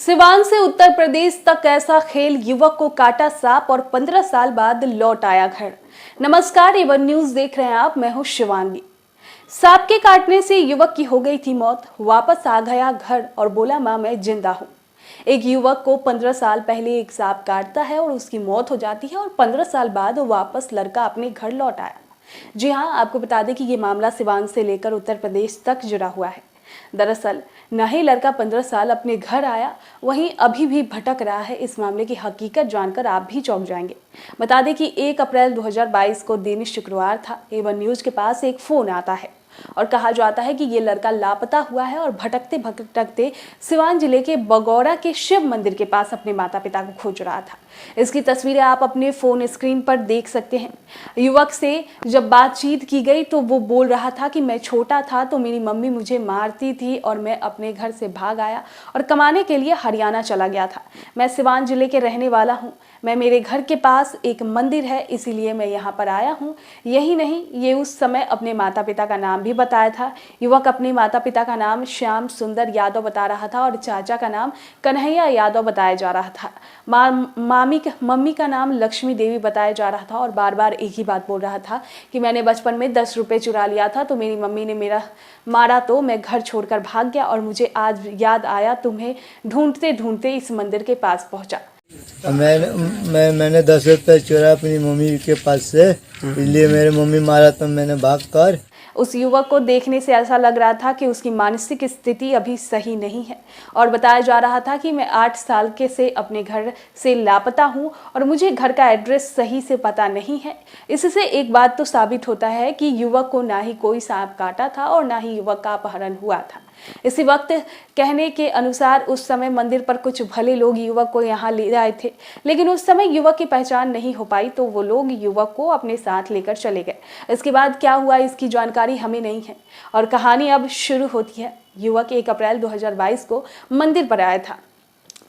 सिवान से उत्तर प्रदेश तक ऐसा खेल, युवक को काटा सांप और 15 साल बाद लौट आया घर। नमस्कार, एवन न्यूज देख रहे हैं आप। मैं हूं शिवांगी। सांप के काटने से युवक की हो गई थी मौत। वापस आ गया घर और बोला, मां मैं जिंदा हूं। एक युवक को 15 साल पहले एक सांप काटता है और उसकी मौत हो जाती है और 15 साल बाद वापस लड़का अपने घर लौट आया। जी हाँ, आपको बता दें कि ये मामला सिवान से लेकर उत्तर प्रदेश तक जुड़ा हुआ है। दरअसल न ही लड़का 15 साल अपने घर आया, वहीं अभी भी भटक रहा है। इस मामले की हकीकत जानकर आप भी चौंक जाएंगे। बता दें कि 1 अप्रैल 2022 को दिन शुक्रवार था। एवन न्यूज के पास एक फोन आता है और कहा जाता है कि ये लड़का लापता हुआ है और भटकते भटकते सिवान जिले के बगौरा के शिव मंदिर के पास अपने माता पिता को खोज रहा था। इसकी तस्वीरें आप अपने फोन स्क्रीन पर देख सकते हैं। युवक से जब बातचीत की गई तो वो बोल रहा था कि मैं छोटा था तो मेरी मम्मी मुझे मारती थी और मैं अपने घर से भाग आया और कमाने के लिए हरियाणा चला गया था। मैं सिवान जिले के रहने वाला हूँ। मैं मेरे घर के पास एक मंदिर है, इसीलिए मैं यहाँ पर आया हूँ। यही नहीं, ये उस समय अपने माता पिता का नाम भी बताया था। युवक अपने माता पिता का नाम श्याम सुंदर यादव बता रहा था और चाचा का नाम कन्हैया यादव बताया जा रहा था। मम्मी का नाम लक्ष्मी देवी बताया जा रहा था और बार बार एक ही बात बोल रहा था कि मैंने बचपन में 10 रुपये चुरा लिया था तो मेरी मम्मी ने मेरा मारा तो मैं घर छोड़कर भाग गया और मुझे आज याद आया, तुम्हें ढूंढते ढूंढते इस मंदिर के पास पहुंचा। मैंने 10 रुपये चुरा अपनी मम्मी के पास से, इसलिए मेरी मम्मी मारा तो मैंने भाग कर। उस युवक को देखने से ऐसा लग रहा था कि उसकी मानसिक स्थिति अभी सही नहीं है और बताया जा रहा था कि मैं 8 साल के से अपने घर से लापता हूं और मुझे घर का एड्रेस सही से पता नहीं है। इससे एक बात तो साबित होता है कि युवक को ना ही कोई सांप काटा था और ना ही युवक का अपहरण हुआ था। इसी वक्त कहने के अनुसार उस समय मंदिर पर कुछ भले लोग युवक को यहाँ ले आए थे, लेकिन उस समय युवक की पहचान नहीं हो पाई तो वो लोग युवक को अपने साथ लेकर चले गए। इसके बाद क्या हुआ इसकी जानकारी हमें नहीं है और कहानी अब शुरू होती है। युवक 1 अप्रैल 2022 को मंदिर पर आया था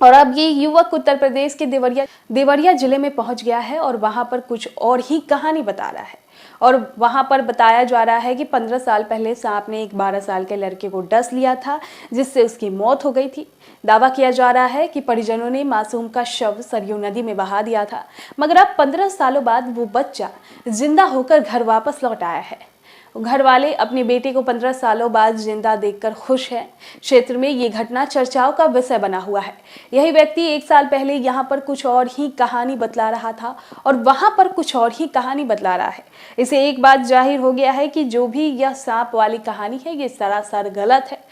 और अब ये युवक उत्तर प्रदेश के देवरिया जिले में पहुंच गया है और वहां पर कुछ और ही कहानी बता रहा है। और वहां पर बताया जा रहा है कि 15 साल पहले सांप ने एक 12 साल के लड़के को डस लिया था, जिससे उसकी मौत हो गई थी। दावा किया जा रहा है कि परिजनों ने मासूम का शव सरयू नदी में बहा दिया था, मगर अब 15 सालों बाद वो बच्चा जिंदा होकर घर वापस लौट आया है। घर वाले अपने बेटे को 15 सालों बाद जिंदा देखकर खुश हैं। क्षेत्र में ये घटना चर्चाओं का विषय बना हुआ है। यही व्यक्ति 1 साल पहले यहाँ पर कुछ और ही कहानी बतला रहा था और वहाँ पर कुछ और ही कहानी बतला रहा है। इसे एक बात जाहिर हो गया है कि जो भी यह सांप वाली कहानी है, ये सरासर गलत है।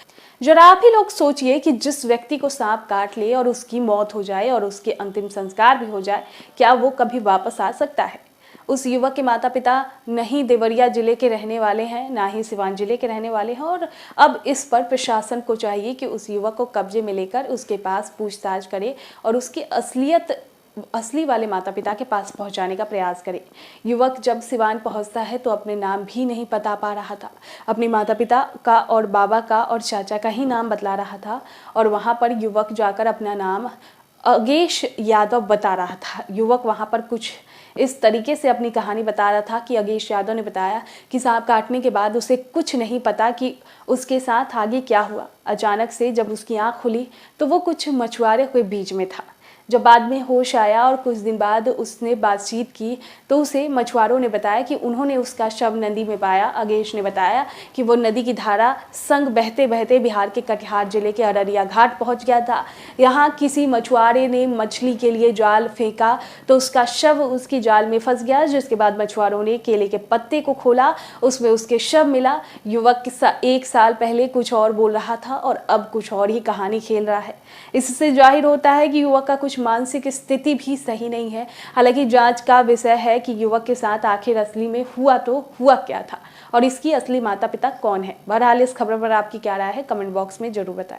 जरा आप ही लोग सोचिए कि जिस व्यक्ति को सांप काट ले और उसकी मौत हो जाए और उसके अंतिम संस्कार भी हो जाए, क्या वो कभी वापस आ सकता है? उस युवक के माता पिता नहीं देवरिया जिले के रहने वाले हैं, ना ही सिवान जिले के रहने वाले हैं और अब इस पर प्रशासन को चाहिए कि उस युवक को कब्जे में लेकर उसके पास पूछताछ करे और उसकी असली वाले माता पिता के पास पहुंचाने का प्रयास करे। युवक जब सिवान पहुंचता है तो अपने नाम भी नहीं बता पा रहा था। अपने माता पिता का और बाबा का और चाचा का ही नाम बतला रहा था और वहां पर युवक जाकर अपना नाम अगेश यादव बता रहा था। युवक वहां पर कुछ इस तरीके से अपनी कहानी बता रहा था कि अगेश यादव ने बताया कि सांप काटने के बाद उसे कुछ नहीं पता कि उसके साथ आगे क्या हुआ। अचानक से जब उसकी आंख खुली तो वो कुछ मछुआरे के बीच में था। जब बाद में होश आया और कुछ दिन बाद उसने बातचीत की तो उसे मछुआरों ने बताया कि उन्होंने उसका शव नदी में पाया। अगेश ने बताया कि वो नदी की धारा संग बहते बहते बिहार के कटिहार जिले के अररिया घाट पहुंच गया था। यहाँ किसी मछुआरे ने मछली के लिए जाल फेंका तो उसका शव उसकी जाल में फंस गया, जिसके बाद मछुआरों ने केले के पत्ते को खोला, उसमें उसके शव मिला। युवक 1 साल पहले कुछ और बोल रहा था और अब कुछ और ही कहानी खेल रहा है। इससे जाहिर होता है कि युवक का कुछ मानसिक स्थिति भी सही नहीं है। हालांकि जांच का विषय है कि युवक के साथ आखिर असली में हुआ तो हुआ क्या था और इसकी असली माता पिता कौन है। बहरहाल इस खबर पर आपकी क्या राय है, कमेंट बॉक्स में जरूर बताएं।